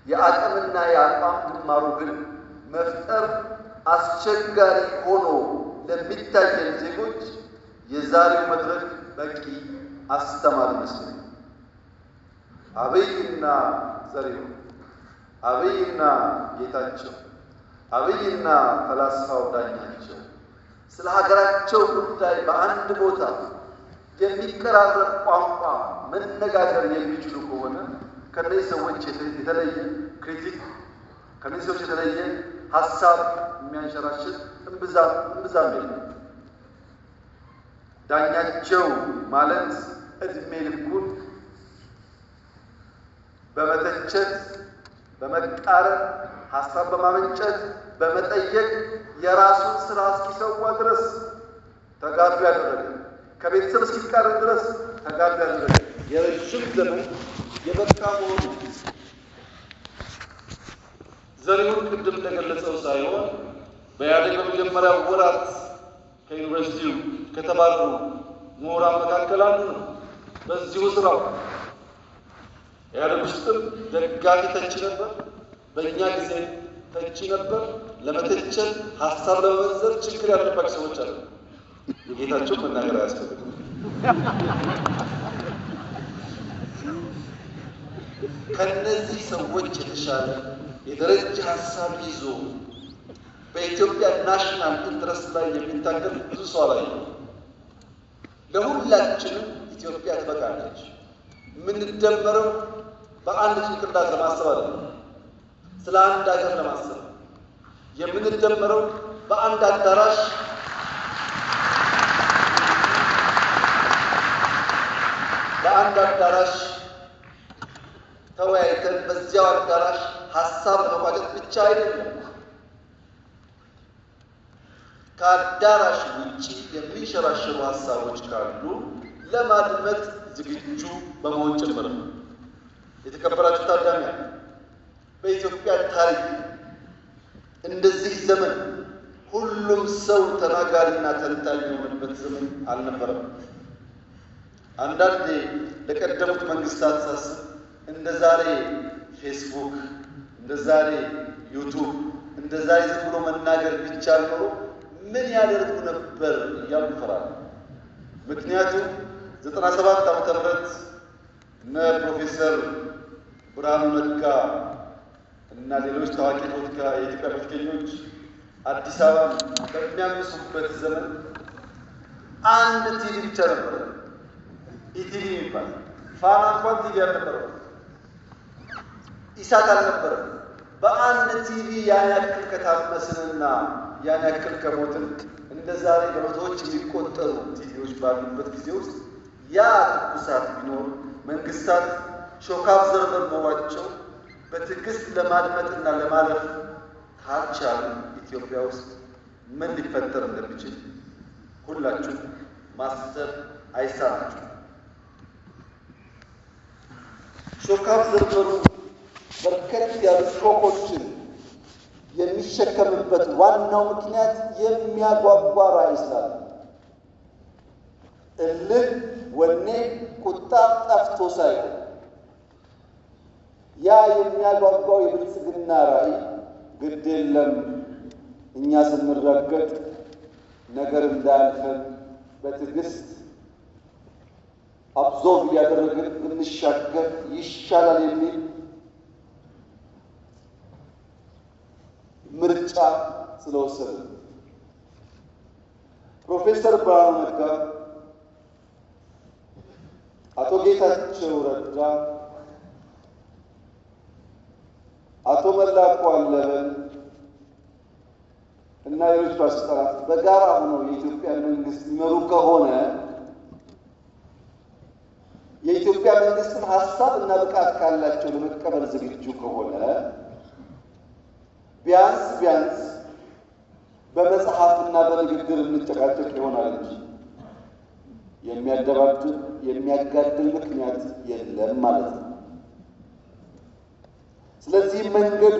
የአቅምና የአቋም ግማሩ ግን መፍጠር አስቸጋሪ ሆኖ ለሚታየን ዜጎች የዛሬው መድረክ በቂ አስተማሪ ይመስላል። አብይና ዘሪሁን፣ አብይና ጌታቸው፣ አብይና ፈላስፋው ዳኛቸው ስለ ሀገራቸው ጉዳይ በአንድ ቦታ የሚቀራረብ ቋንቋ መነጋገር የሚችሉ ከሆነ ከነዚህ ሰዎች የተለየ ክሪቲክ ከነዚህ ሰዎች የተለየ ሀሳብ የሚያንሸራሽር እምብዛም የለም። ዳኛቸው ማለት እድሜ ልኩን በመተቸት በመቃረን ሀሳብ በማመንጨት በመጠየቅ የራሱን ስራ እስኪሰዋ ድረስ ተጋድሎ ያደረገ ከቤተሰብ እስኪቃረን ድረስ ተጋድሎ ያደረገ የረጅም ዘመን የበቃ መሆኑ ዘሪሁን ቅድም እንደገለጸው ሳይሆን በኢህአዴግ በመጀመሪያው ወራት ከዩኒቨርሲቲው ከተባሉ ምሁራን መካከል አንዱ ነው። በዚሁ ስራው ኢህአዴግ ውስጥም ደጋፊ ተቺ ነበር፣ በእኛ ጊዜ ተቺ ነበር። ለመተቸት ሀሳብ ለመመዘር ችግር ያለባቸው ሰዎች አሉ። የጌታቸው መናገር አያስፈልግም። ከነዚህ ሰዎች የተሻለ የደረጃ ሀሳብ ይዞ በኢትዮጵያ ናሽናል ኢንትረስት ላይ የሚታገል ብዙ ሰው ላይ ለሁላችንም ኢትዮጵያ ትበቃለች። የምንደመረው በአንድ ጭንቅላት ለማሰብ አይደለም፣ ስለ አንድ ሀገር ለማሰብ የምንደመረው በአንድ አዳራሽ ተወያይተን በዚያው አዳራሽ ሀሳብ ለመቋጨት ብቻ አይደለም። ከአዳራሽ ውጪ የሚንሸራሸሩ ሀሳቦች ካሉ ለማድመጥ ዝግጁ በመሆን ጭምር ነው። የተከበራችሁ ታዳሚያን፣ በኢትዮጵያ ታሪክ እንደዚህ ዘመን ሁሉም ሰው ተናጋሪና ተንታኝ የሆነበት ዘመን አልነበረም። አንዳንዴ ለቀደሙት መንግስታት ሳስብ እንደ ዛሬ ፌስቡክ፣ እንደ ዛሬ ዩቱብ፣ እንደ ዛሬ ዝም ብሎ መናገር ቢቻል ኖሮ ምን ያደርጉ ነበር እያሉ እፈራለሁ። ምክንያቱም 97 ዓመተ ምህረት እነ ፕሮፌሰር ብርሃኑ ነጋ እና ሌሎች ታዋቂ የኢትዮጵያ ፖለቲከኞች አዲስ አበባን በሚያምሱበት ዘመን አንድ ቲቪ ብቻ ነበር፣ ኢቲቪ የሚባል። ፋና እንኳን ቲቪ አልነበረም፣ ኢሳት አልነበረም። በአንድ ቲቪ ያን ያክል ከታመስንና ያን ያክል ከሞትን እንደ ዛሬ በመቶዎች የሚቆጠሩ ቲቪዎች ባሉበት ጊዜ ውስጥ ያ ትኩሳት ቢኖር መንግስታት ሾክ አብዘርቨር ኖሯቸው በትዕግስት ለማድመጥና ለማለፍ ካልቻሉ ኢትዮጵያ ውስጥ ምን ሊፈጠር እንደሚችል ሁላችሁ ማሰብ አይሳናችሁ። ሾክ አብዘርቨሩ በርከት ያሉ ሾኮችን የሚሸከምበት ዋናው ምክንያት የሚያጓጓ ራዕይ ስላለ፣ እልህ፣ ወኔ፣ ቁጣ ጠፍቶ ሳይሆን ያ የሚያጓጓው የብልጽግና ራዕይ ግድ የለም እኛ ስንረገጥ ነገር እንዳያልፈን በትዕግስት አብዞርብ ያደረግን ብንሻገር ይሻላል የሚል ምርጫ ስለወሰደ ፕሮፌሰር ብርሃኑ ነጋ፣ አቶ ጌታቸው ረዳ፣ አቶ መላኩ አለበን እና ሌሎች ባለስልጣናት በጋራ ሆነው የኢትዮጵያ መንግስት ይመሩ ከሆነ የኢትዮጵያ መንግስትን ሀሳብ እና ብቃት ካላቸው ለመቀበል ዝግጁ ከሆነ ቢያንስ በመጽሐፍና በንግግር እንጨቃጨቅ ይሆናል እንጂ የሚያደባድብ የሚያጋድል ምክንያት የለም ማለት ነው። ስለዚህ መንገዱ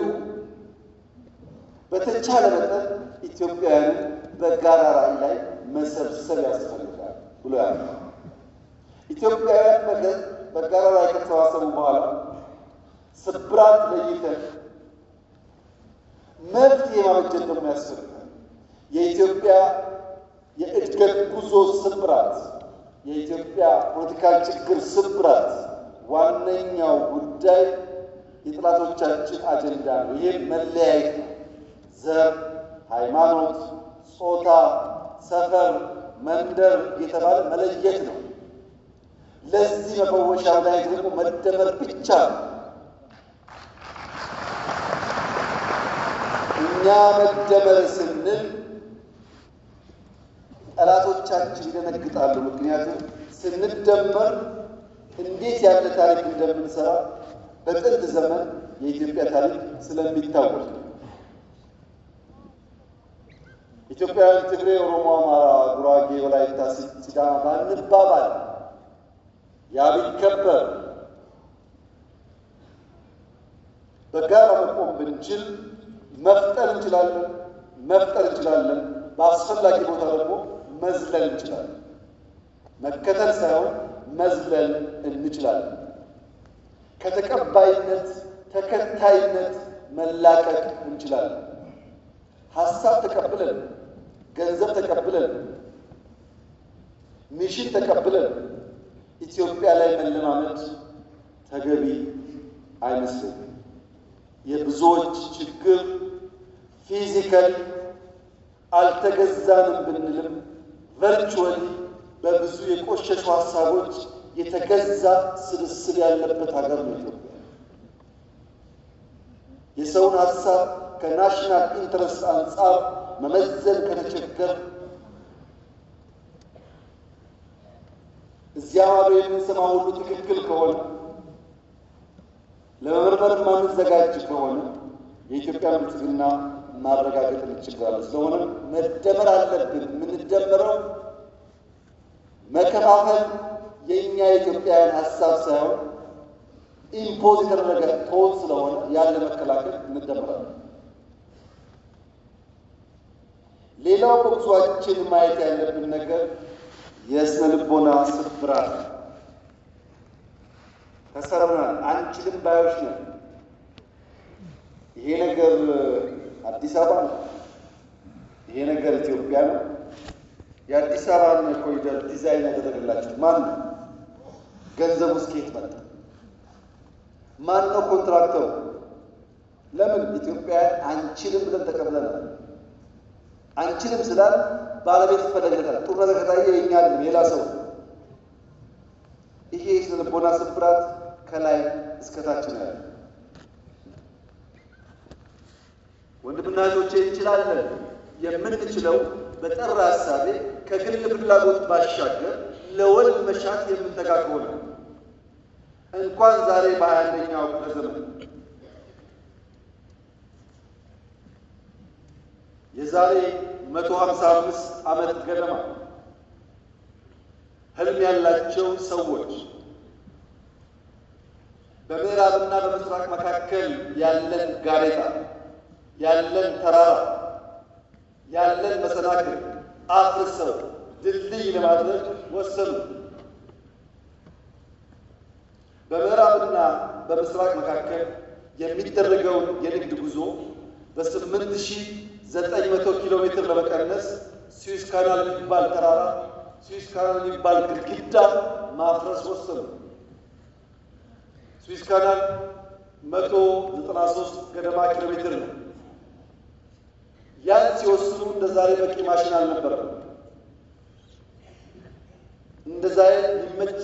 በተቻለ መጠን ኢትዮጵያውያን በጋራ ራዕይ ላይ መሰብሰብ ያስፈልጋል ብሎ ያለው ኢትዮጵያውያን በጋራ ራዕይ ከተሰባሰቡ በኋላ ስብራት ለይተን መፍትሄ ማበጀት ደግሞ ያስፈልጋል። የኢትዮጵያ የእድገት ጉዞ ስብራት፣ የኢትዮጵያ ፖለቲካል ችግር ስብራት ዋነኛው ጉዳይ የጥላቶቻችን አጀንዳ ነው። ይሄ መለያየት ነው። ዘር፣ ሃይማኖት፣ ጾታ፣ ሰፈር፣ መንደር የተባለ መለየት ነው። ለዚህ መፈወሻው ላይ ደግሞ መደመር ብቻ ነው። እኛ መደመር ስንል ጠላቶቻችን ይደነግጣሉ። ምክንያቱም ስንደመር እንዴት ያለ ታሪክ እንደምንሰራ በጥንት ዘመን የኢትዮጵያ ታሪክ ስለሚታወቅ ኢትዮጵያውያን ትግሬ፣ ኦሮሞ፣ አማራ፣ ጉራጌ፣ ወላይታ፣ ሲዳማ ባንባባል ያ ቢከበር በጋራ መቆም ብንችል መፍጠር እንችላለን። በአስፈላጊ ቦታ ደግሞ መዝለል እንችላለን። መከተል ሳይሆን መዝለል እንችላለን። ከተቀባይነት ተከታይነት መላቀቅ እንችላለን። ሀሳብ ተቀብለን፣ ገንዘብ ተቀብለን፣ ሚሽን ተቀብለን ኢትዮጵያ ላይ መለማመድ ተገቢ አይመስልም። የብዙዎች ችግር ፊዚካሊ አልተገዛንም ብንልም ቨርቹዋሊ በብዙ የቆሸሹ ሀሳቦች የተገዛ ስብስብ ያለበት ሀገር ነው ኢትዮጵያ። የሰውን ሀሳብ ከናሽናል ኢንተረስት አንጻር መመዘን ከተቸገር እዚያ ማዶ የምንሰማው ሁሉ ትክክል ከሆነ ለመመርመር ማንዘጋጅ ከሆነ የኢትዮጵያ ብልጽግና ማረጋገጥ እንችላለን። ስለሆነ መደመር አለብን። የምንደመረው መከፋፈል የኛ የኢትዮጵያውያን ሀሳብ ሳይሆን ኢምፖዝ የተደረገ ቶል ስለሆነ ያለ መከላከል እንደመራለን። ሌላው በጉዟችን ማየት ያለብን ነገር የስነ ልቦና ስብራት ተሰርተናል። አንችልም ባዮች ነን። ይሄ ነገር አዲስ አበባ ነው። ይሄ ነገር ኢትዮጵያ ነው። የአዲስ አበባን ኮሪደር ዲዛይን ያደረገላችሁ ማን ነው? ገንዘቡ ከየት መጣ? ማን ነው ኮንትራክተሩ? ለምን ኢትዮጵያ አንችልም ብለን ተቀብለናል። አንችልም ስላል ባለቤት ይፈለግለታል። ጥሩ ነገር ከታየ የኛ አይደለም ሌላ ሰው። ይሄ የስነ ልቦና ስብራት ከላይ እስከታች ነው ያለው። ወንድምና እህቶቼ እንችላለን። የምንችለው በጠራ ሀሳቤ ከግል ፍላጎት ባሻገር ለወል መሻት የምንተጋ ከሆነ እንኳን ዛሬ በ21ኛው ክፍለ ዘመን የዛሬ 155 ዓመት ገደማ ህልም ያላቸው ሰዎች በምዕራብና በምስራቅ መካከል ያለን ጋሬጣ፣ ያለን ተራራ፣ ያለን መሰናክል አፍርሰው ድልድይ ለማድረግ ወሰኑ። በምዕራብና በምስራቅ መካከል የሚደረገውን የንግድ ጉዞ በ8900 ኪሎ ሜትር ለመቀነስ ስዊስ ካናል የሚባል ተራራ፣ ስዊስ ካናል የሚባል ግድግዳ ማፍረስ ወሰኑ። ስዊስ ካናል 193 ገደማ ኪሎ ሜትር ነው። ያን ሲወስኑ እንደዛሬ በቂ ማሽን አልነበረም። እንደዛሬ ሊመች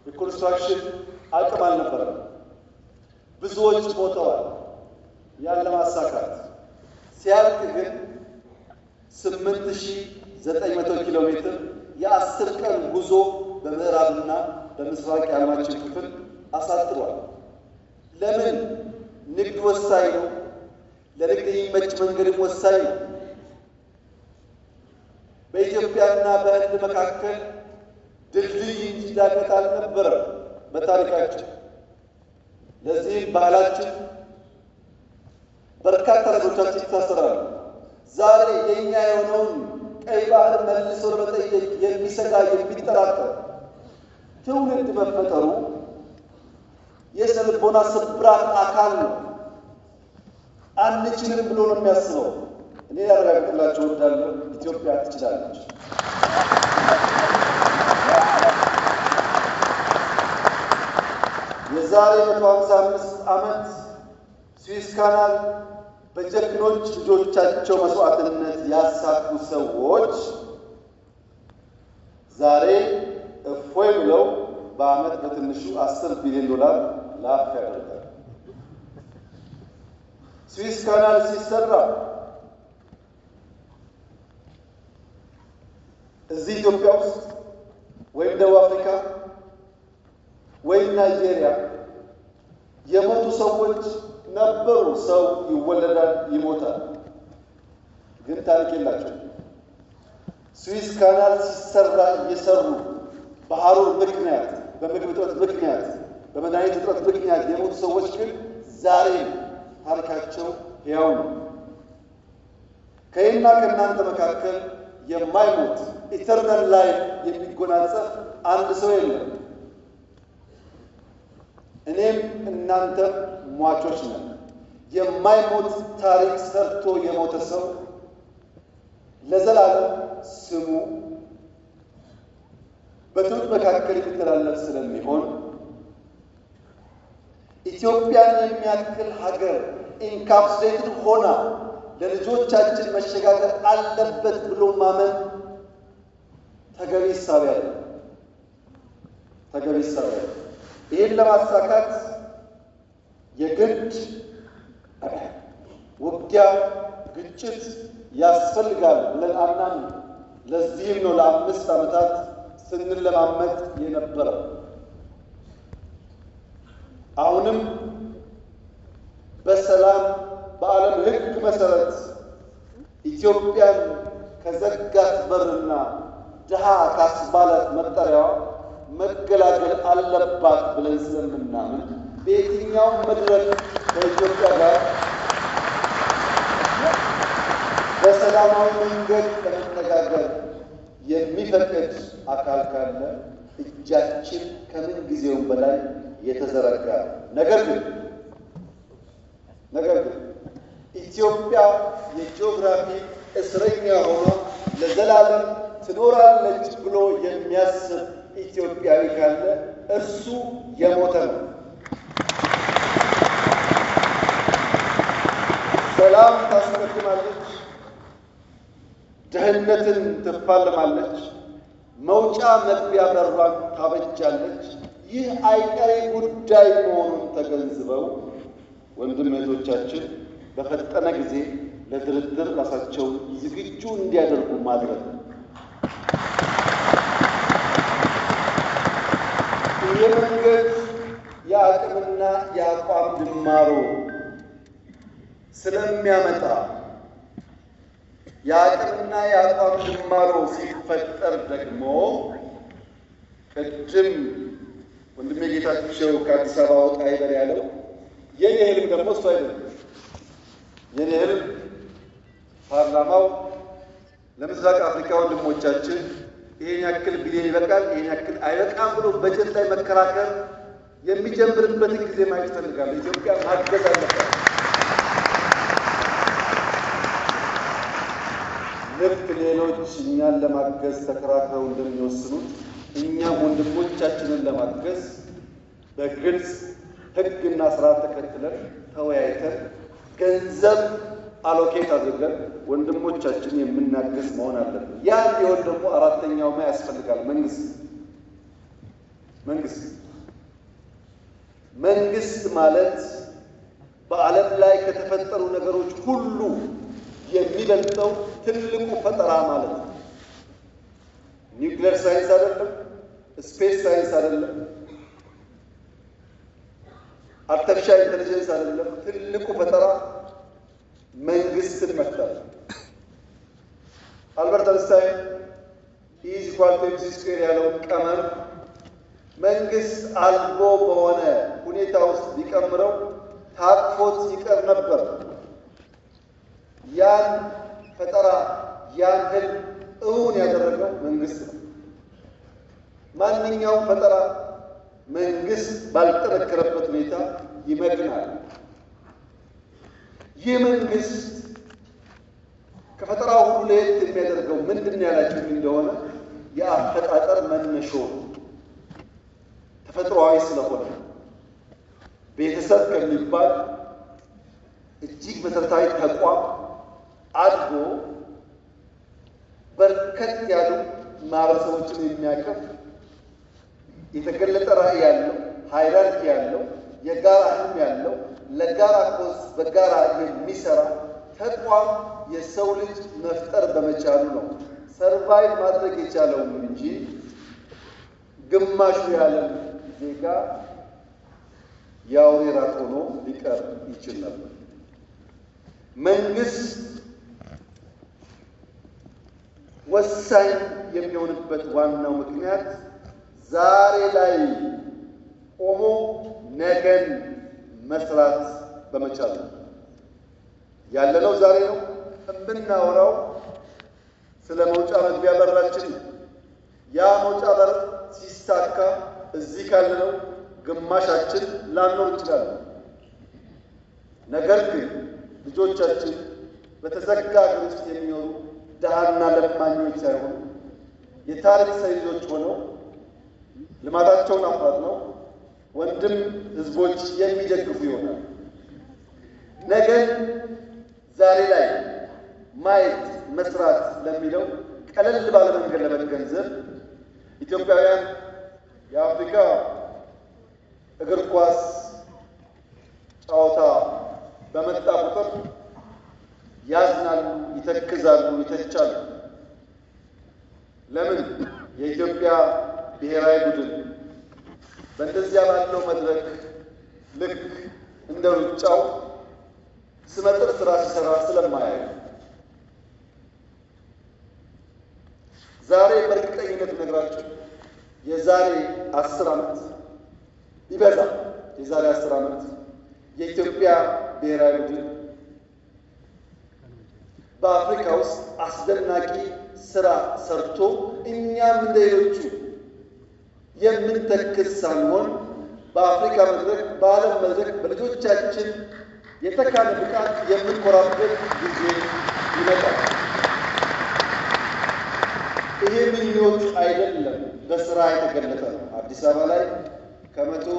የኮንስትራክሽን አቅም አልነበረም። ብዙዎች ሞተዋል ያን ለማሳካት። ሲያልቅ ግን 8900 ኪሎ ሜትር የ10 ቀን ጉዞ በምዕራብና በምስራቅ የዓለማችን ክፍል አሳጥሯል። ለምን? ንግድ ወሳኝ ነው። ለንግድ የሚመች መንገድም ወሳኝ ነው። በኢትዮጵያና በህንድ መካከል ድልድይ እንጂ ዳገት አልነበረም በታሪካችን። ለዚህም ባህላችን በርካታ ነገሮቻችን ይታሰራሉ። ዛሬ የኛ የሆነውን ቀይ ባህር መልሶ ለመጠየቅ የሚሰጋ የሚጠራጠር ትውልድ መፈጠሩ የስነልቦና ስብራት አካል ነው። አንችልም ብሎ ነው የሚያስበው። እኔ ላረጋግጥላችሁ እወዳለሁ፣ ኢትዮጵያ ትችላለች። የዛሬ 155 ዓመት ስዊስ ካናል በጀግኖች ልጆቻቸው መስዋዕትነት ያሳኩ ሰዎች ዛሬ እፎይ ብለው በዓመት በትንሹ $10 ቢሊዮን ላፍ ያደርጋል። ስዊስ ካናል ሲሰራ እዚህ ኢትዮጵያ ውስጥ ወይም ደቡብ አፍሪካ ወይም ናይጄሪያ የሞቱ ሰዎች ነበሩ። ሰው ይወለዳል፣ ይሞታል፣ ግን ታሪክ የላቸው። ስዊስ ካናል ሲሰራ እየሰሩ በሐሩር ምክንያት፣ በምግብ እጥረት ምክንያት፣ በመድኃኒት እጥረት ምክንያት የሞቱ ሰዎች ግን ዛሬ ታሪካቸው ሕያው ነው። ከእኔና ከእናንተ መካከል የማይሞት ኢተርናል ላይፍ የሚጎናጸፍ አንድ ሰው የለም። እኔም እናንተም ሟቾች ነን። የማይሞት ታሪክ ሰርቶ የሞተ ሰው ለዘላለም ስሙ በትውልድ መካከል የሚተላለፍ ስለሚሆን ኢትዮጵያን የሚያክል ሀገር ኢንካፕሱሌትድ ሆና ለልጆቻችን መሸጋገር አለበት ብሎ ማመን ተገቢ ሐሳብ ያለው ተገቢ ሐሳብ ያለው። ይህን ለማሳካት የግድ ውጊያ፣ ግጭት ያስፈልጋል ብለን አምናን። ለዚህም ነው ለ5 ዓመታት ስንለማመድ የነበረው። አሁንም በሰላም በዓለም ሕግ መሰረት ኢትዮጵያን ከዘጋት በርና ድሃ ካስባላት መጠሪያዋ መገላገል አለባት ብለን ስለምናምን በየትኛውም መድረክ ከኢትዮጵያ ጋር በሰላማዊ መንገድ ለመነጋገር የሚፈቅድ አካል ካለ እጃችን ከምን ጊዜውም በላይ የተዘረጋ። ነገር ግን ኢትዮጵያ የጂኦግራፊ እስረኛ ሆኖ ለዘላለም ትኖራለች ብሎ የሚያስብ ኢትዮጵያዊ ካለ እርሱ የሞተ ነው። ሰላም ታስቀድማለች፣ ድህነትን ትፋለማለች፣ መውጫ መግቢያ በሯን ታበጃለች። ይህ አይቀሬ ጉዳይ መሆኑን ተገንዝበው ወንድም እህቶቻችን በፈጠነ ጊዜ ለድርድር ራሳቸውን ዝግጁ እንዲያደርጉ ማድረግ ነው። ይህ መንገድ የአቅምና የአቋም ድማሮ ስለሚያመጣ የአቅምና የአቋም ድማሮ ሲፈጠር ደግሞ ቅድም ወንድሜ ጌታቸው ከአዲስ አበባ ወጣ ይበል ያለው የኔ ህልም ደግሞ እሱ አይደለም። የኔ ህልም ፓርላማው ለምስራቅ አፍሪካ ወንድሞቻችን ይሄን ያክል ቢሊዮን ይበቃል፣ ይሄን ያክል አይበቃም ብሎ በጀት ላይ መከራከር የሚጀምርበትን ጊዜ ማየት ፈልጋለሁ። ኢትዮጵያ ማገዝ አለባት። ልክ ሌሎች እኛን ለማገዝ ተከራክረው እንደሚወስኑት እኛም ወንድሞቻችንን ለማገዝ በግልጽ ሕግና ስርዓት ተከትለን ተወያይተን ገንዘብ አሎኬት አድርገን ወንድሞቻችን የምናገዝ መሆን አለብን። ያ እንዲሆን ደግሞ አራተኛው ማ ያስፈልጋል። መንግስት ማለት በዓለም ላይ ከተፈጠሩ ነገሮች ሁሉ የሚበልጠው ትልቁ ፈጠራ ማለት ነው። ኒውክሌር ሳይንስ አይደለም፣ ስፔስ ሳይንስ አይደለም፣ አርቲፊሻል ኢንተለጀንስ አይደለም። ትልቁ ፈጠራ መንግስትን መፍጠር። አልበርት አንስታይን ኢዝ ኢኳል ቱ ኤምሲ ስኩዌር ያለውን ቀመር መንግስት አልቦ በሆነ ሁኔታ ውስጥ ቢቀምረው ታቅፎት ይቀር ነበር። ያን ፈጠራ ያን ህልም እውን ያደረገው መንግስት ነው። ማንኛውም ፈጠራ መንግስት ባልጠነከረበት ሁኔታ ይመክናል። ይህ መንግስት ከፈጠራው ሁሉ ለየት የሚያደርገው ምንድን ያላችሁ እንደሆነ የአፈጣጠር መነሾ ተፈጥሯዊ ስለሆነ ቤተሰብ ከሚባል እጅግ መሰረታዊ ተቋም አድጎ በርከት ያሉ ማህበረሰቦችን የሚያቀፍ የተገለጠ ራዕይ ያለው ሃይራርኪ ያለው የጋራ ህልም ያለው ለጋራ ኮዝ በጋራ የሚሰራ ተቋም የሰው ልጅ መፍጠር በመቻሉ ነው ሰርቫይቭ ማድረግ የቻለው እንጂ ግማሹ የዓለም ዜጋ የአውሬ ራት ሆኖ ሊቀር ይችል ነበር። መንግስት ወሳኝ የሚሆንበት ዋናው ምክንያት ዛሬ ላይ ቆሞ ነገን መስራት በመቻል ነው። ያለነው ዛሬ ነው። የምናወራው ስለ መውጫ መግቢያ በራችን ነው። ያ መውጫ በር ሲሳካ እዚህ ካለነው ግማሻችን ላንኖር እንችላለን። ነገር ግን ልጆቻችን በተዘጋ ሀገር ውስጥ የሚኖሩ ድሃና ለማኞች ሳይሆኑ የታሪክ ሰሪዎች ሆነው ልማታቸውን አፋጥነው ወንድም ህዝቦች የሚደግፉ ይሆናል። ነገን ዛሬ ላይ ማየት መስራት ለሚለው ቀለል ባለ መንገድ ለመገንዘብ ኢትዮጵያውያን የአፍሪካ እግር ኳስ ጨዋታ በመጣ ቁጥር ያዝናሉ፣ ይተክዛሉ፣ ይተቻሉ። ለምን? የኢትዮጵያ ብሔራዊ ቡድን በእንደዚያ ባለው መድረክ ልክ እንደ ሩጫው ስመጥር ስራ ሲሰራ ስለማያዩ ዛሬ በእርግጠኝነት ነግራችሁ የዛሬ 10 ዓመት ይበዛ የዛሬ 10 ዓመት የኢትዮጵያ ብሔራዊ ቡድን በአፍሪካ ውስጥ አስደናቂ ስራ ሰርቶ እኛም እንደሌሎቹ የምንተክዝ ሳንሆን በአፍሪካ መድረክ በዓለም መድረክ በልጆቻችን የተካነ ብቃት የምንኮራበት ጊዜ ይመጣል። ይሄ ምኞት አይደለም፣ በስራ የተገለጠ ነው። አዲስ አበባ ላይ ከ100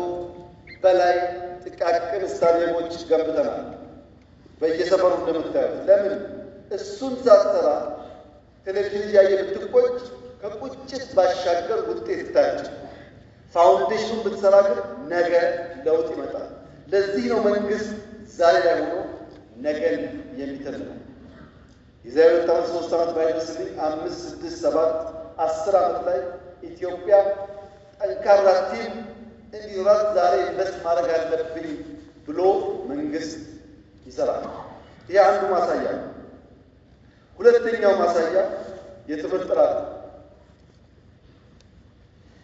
በላይ ጥቃቅን ስታዲየሞች ገንብተናል። በየሰፈሩ እንደምታዩት። ለምን? እሱን ሳትሰራ ቴሌቪዥን እያየ ብትቆጭ ከቁጭት ባሻገር ውጤት ይታያል። ፋውንዴሽኑን ብትሰራ ግን ነገ ለውጥ ይመጣል። ለዚህ ነው መንግስት ዛሬ ላይ ሆኖ ነገን የሚተልመው። የዛሬ 3 ዓመት ባይደርስልኝ 5፣ 6፣ 7፣ 10 ዓመት ላይ ኢትዮጵያ ጠንካራ ቲም እንዲኖራት ዛሬ ኢንቨስት ማድረግ አለብኝ ብሎ መንግስት ይሰራል። ይህ አንዱ ማሳያ ነው። ሁለተኛው ማሳያ የትምህርት ጥራት።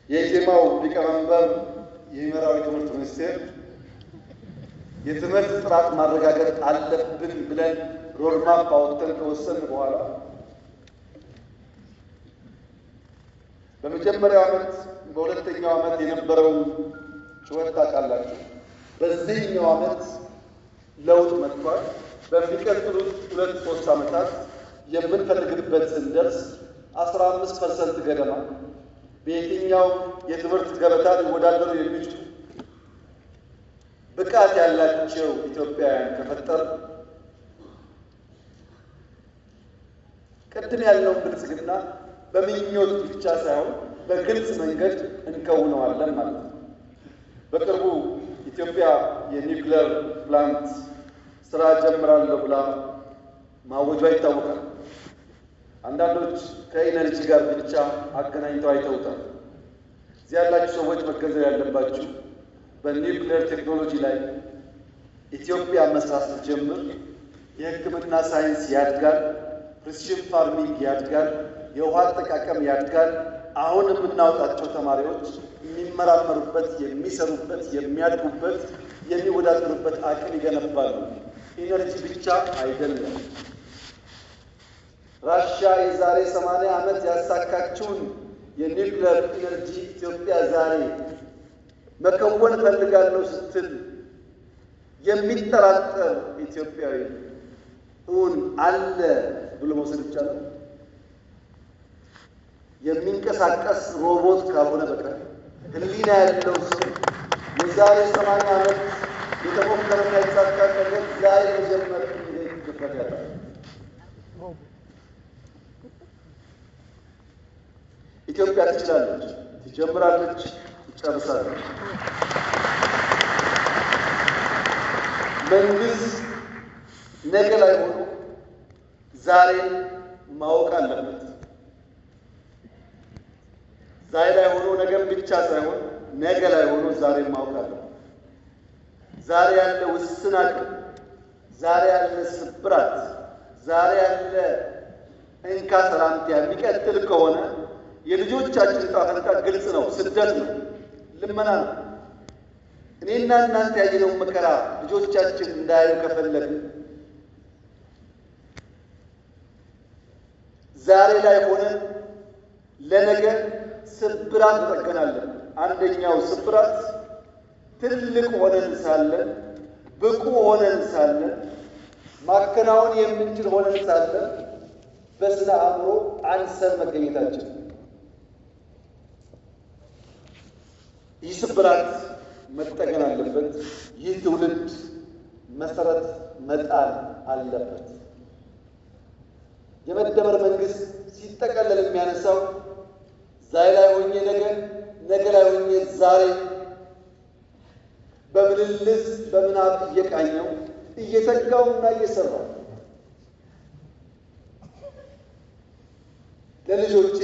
የኢዜማው ሊቀመንበር የሚመራው የትምህርት ሚኒስቴር የትምህርት ጥራት ማረጋገጥ አለብን ብለን ሮድማፕ አውጥተን ከወሰን በኋላ በመጀመሪያው ዓመት በሁለተኛው ዓመት የነበረውን ጩኸት ታውቃላችሁ። በዚህኛው ዓመት ለውጥ መጥቷል። በሚቀጥሉት 2-3 ዓመታት የምንፈልግበት ስንደርስ 15% ገደማ በየትኛው የትምህርት ገበታ ሊወዳደሩ የሚችሉ ብቃት ያላቸው ኢትዮጵያውያን ከፈጠር ቅድም ያለውን ብልጽግና በምኞት ብቻ ሳይሆን በግልጽ መንገድ እንከውነዋለን ማለት ነው። በቅርቡ ኢትዮጵያ የኒውክሌር ፕላንት ስራ ጀምራለሁ ብላ ማወጇ ይታወቃል። አንዳንዶች ከኢነርጂ ጋር ብቻ አገናኝተው አይተውታል። እዚህ ያላችሁ ሰዎች መገንዘብ ያለባችሁ በኒውክሌር ቴክኖሎጂ ላይ ኢትዮጵያ መስራት ስትጀምር የሕክምና ሳይንስ ያድጋል፣ ፕሪሲዥን ፋርሚንግ ያድጋል፣ የውሃ አጠቃቀም ያድጋል። አሁን የምናወጣቸው ተማሪዎች የሚመራመሩበት፣ የሚሰሩበት፣ የሚያድጉበት፣ የሚወዳደሩበት አቅም ይገነባሉ። ኢነርጂ ብቻ አይደለም። ራሽያ የዛሬ 80 ዓመት ያሳካችውን የኒውክሌር ኢነርጂ ኢትዮጵያ ዛሬ መከወን ፈልጋለሁ ስትል የሚጠራጠር ኢትዮጵያዊ እውን አለ ብሎ መውሰድ ይቻላል? የሚንቀሳቀስ ሮቦት ካልሆነ በቀር ህሊና ያለው ሰው የዛሬ 80 ዓመት የተሞከረና የተሳካ ነገር ዛሬ መጀመር እንዴት ይፈቀዳል? ኢትዮጵያ ትችላለች፣ ትጀምራለች፣ ትጨርሳለች። መንግስት ነገ ላይ ሆኖ ዛሬ ማወቅ አለበት። ዛሬ ላይ ሆኖ ነገም ብቻ ሳይሆን ነገ ላይ ሆኖ ዛሬ ማወቅ አለበት። ዛሬ ያለ ውስን አቅም፣ ዛሬ ያለ ስብራት፣ ዛሬ ያለ እንካ ሰላምታ የሚቀጥል ከሆነ የልጆቻችን ዕጣ ፈንታ ግልጽ ነው። ስደት ነው፣ ልመና ነው። እኔና እናንተ ያየነው መከራ ልጆቻችን እንዳያዩ ከፈለግን ዛሬ ላይ ሆነን ለነገ ስብራት እንጠገናለን። አንደኛው ስብራት ትልቅ ሆነን ሳለን፣ ብቁ ሆነን ሳለን፣ ማከናወን የምንችል ሆነን ሳለን በስነ አእምሮ አንሰን መገኘታችን። ይህ ስብራት መጠገን አለበት። ይህ ትውልድ መሰረት መጣል አለበት። የመደመር መንግስት ሲጠቀለል የሚያነሳው ዛሬ ላይ ሆኜ ነገ ላይ ሆኜ ዛሬ በምልልስ በምናብ እየቃኘው እየተጋውና እየሰራው ለልጆቼ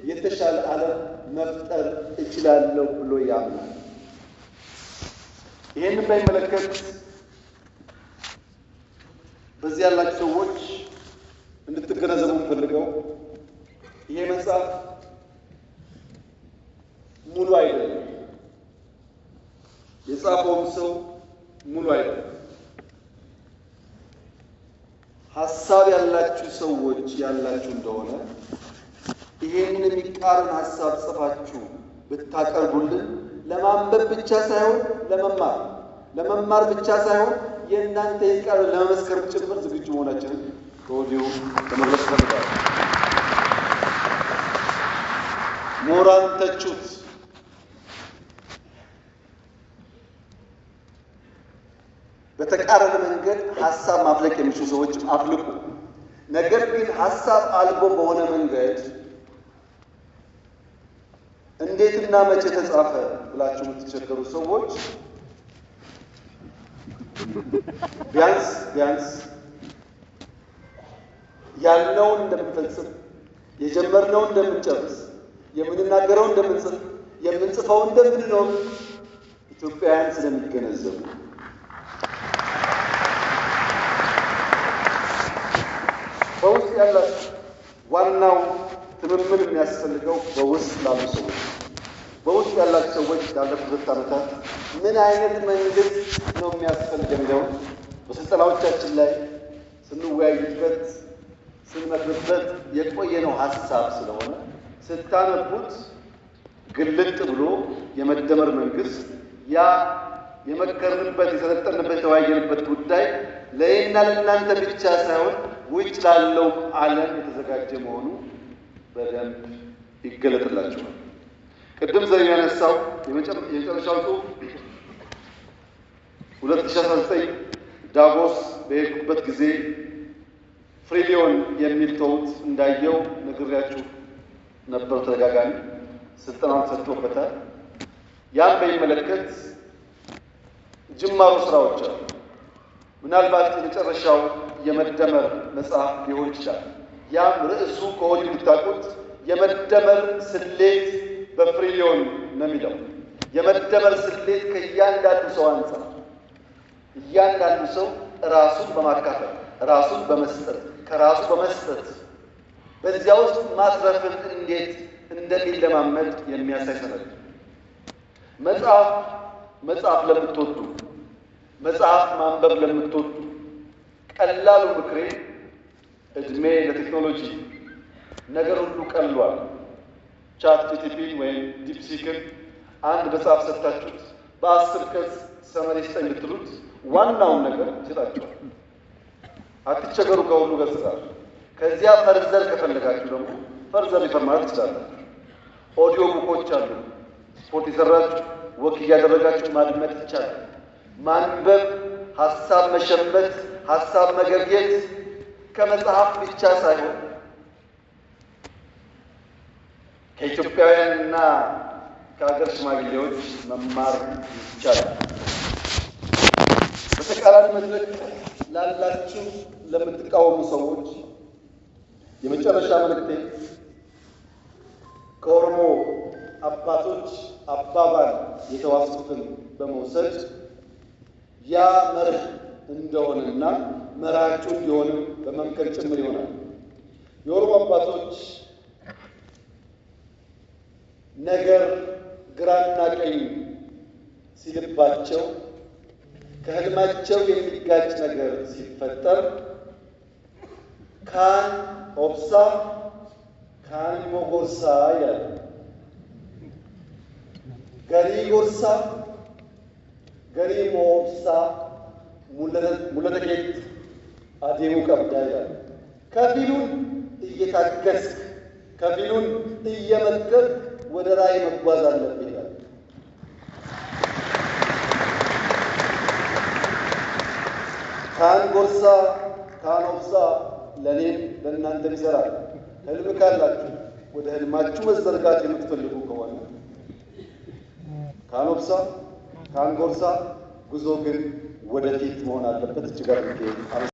የተሻለ ዓለም መፍጠር እችላለሁ ብሎ ያምናል። ይህንን በሚመለከት በዚህ ያላችሁ ሰዎች እንድትገነዘቡ ፈልገው ይሄ መጽሐፍ ሙሉ አይደለም። የጻፈውም ሰው ሙሉ አይደለም። ሐሳብ ያላችሁ ሰዎች ያላችሁ እንደሆነ ይሄንን የሚቃረን ሐሳብ ጽፋችሁ ብታቀርቡልን ለማንበብ ብቻ ሳይሆን ለመማር ብቻ ሳይሆን የእናንተ ይቃር ለመመስከር ጭምር ዝግጁ መሆናችንን ከወዲሁ ለመግለጽ ፈልጋለሁ። ምሁራን ተቹት፣ በተቃረነ መንገድ ሐሳብ ማፍለቅ የሚችሉ ሰዎች አፍልቁ። ነገር ግን ሐሳብ አልቦ በሆነ መንገድ እንዴትና መቼ ተጻፈ ብላችሁ የምትቸገሩ ሰዎች ቢያንስ ያልነውን እንደምንፈጽም፣ የጀመርነውን እንደምንጨርስ፣ የምንናገረውን እንደምንጽፍ፣ የምንጽፈው እንደምንኖር ኢትዮጵያውያን ስለሚገነዘቡ በውስጥ ያላችሁ ዋናው ትምምን የሚያስፈልገው በውስጥ ላሉ ሰዎች በውስጥ ያላችሁ ሰዎች ያለፉት 2 ዓመታት ምን አይነት መንግስት ነው የሚያስፈልገው የሚለውን በስልጠናዎቻችን ላይ ስንወያይበት ስንመክርበት የቆየነው ሐሳብ ስለሆነ ስታነቡት ግልጥ ብሎ የመደመር መንግስት ያ የመከርንበት የሰለጠንበት የተወያየንበት ጉዳይ ለእኔና ለእናንተ ብቻ ሳይሆን ውጭ ላለው ዓለም የተዘጋጀ መሆኑ በደንብ ይገለጥላችኋል። ቅድም ዘሪሁን ያነሳው የመጨረሻው ጽሑፍ 2019 ዳቮስ በሄድኩበት ጊዜ ፍሪሊዮን የሚል ተውት እንዳየው ነግሬያችሁ ነበር። ተደጋጋሚ ስልጠናውን ሰጥቶበታል። ያን በሚመለከት ጅማሮ ስራዎች አሉ። ምናልባት የመጨረሻው የመደመር መጽሐፍ ሊሆን ይችላል። ያም ርዕሱ ከወዲሁ ብታውቁት የመደመር ስሌት በፍሪሊዮን ነው የሚለው። የመደመር ስሌት ከእያንዳንዱ ሰው አንፃር እያንዳንዱ ሰው ራሱን በማካፈል ራሱን በመስጠት ከራሱ በመስጠት በዚያ ውስጥ ማትረፍን እንዴት እንደሚለማመድ የሚያሳይ ሰነድ። መጽሐፍ ለምትወዱ መጽሐፍ ማንበብ ለምትወዱ ቀላሉ ምክሬ እድሜ ለቴክኖሎጂ ነገር ሁሉ ቀሏል። ቻት ጂቲፒ ወይም ዲፕሲክን አንድ መጽሐፍ ሰጥታችሁት በ10 ከስ ሰመሪ ስጠኝ ብትሉት ዋናውን ነገር ይሰጣችኋል። አትቸገሩ ከሁሉ ገጽ ጋር። ከዚያ ፈርዘር ከፈለጋችሁ ደግሞ ፈርዘር ሪፈር ማለት ትችላላችሁ። ኦዲዮ ቡኮች አሉ። ስፖርት የሰራችሁ ወክ እያደረጋችሁ ማድመጥ ይቻላል። ማንበብ፣ ሀሳብ መሸመት፣ ሀሳብ መገብየት ከመጽሐፍ ብቻ ሳይሆን ከኢትዮጵያውያንና ከሀገር ሽማግሌዎች መማር ይቻላል። በተቃራኒ መድረክ ላላችሁ ለምትቃወሙ ሰዎች የመጨረሻ መልእክቴ ከኦሮሞ አባቶች አባባል የተዋሱትን በመውሰድ ያ መርህ እንደሆነና መርሃችሁ እንዲሆንም በመምከር ጭምር ይሆናል። የኦሮሞ አባቶች ነገር ግራና ቀኝ ሲልባቸው ከህልማቸው የሚጋጭ ነገር ሲፈጠር ካን ኦብሳ ካን ሞጎርሳ ይላል። ገሪ ጎርሳ ገሪ ሞብሳ ሙለተኬት አዴሙ ቀብዳ ይላል። ከፊሉን እየታገስክ ከፊሉን እየመከርክ ወደ ራዕይ መጓዝ አለብህ ይላል። ካን ጎርሳ ካን ኦብሳ ለኔም ለእናንተም ይሰራል። ህልም ካላችሁ ወደ ህልማችሁ መዘርጋት የምትፈልጉ ከሆነ ካን ኦብሳ ካን ጎርሳ ጉዞ ግን ወደፊት መሆን አለበት። እጅግ አድርጌ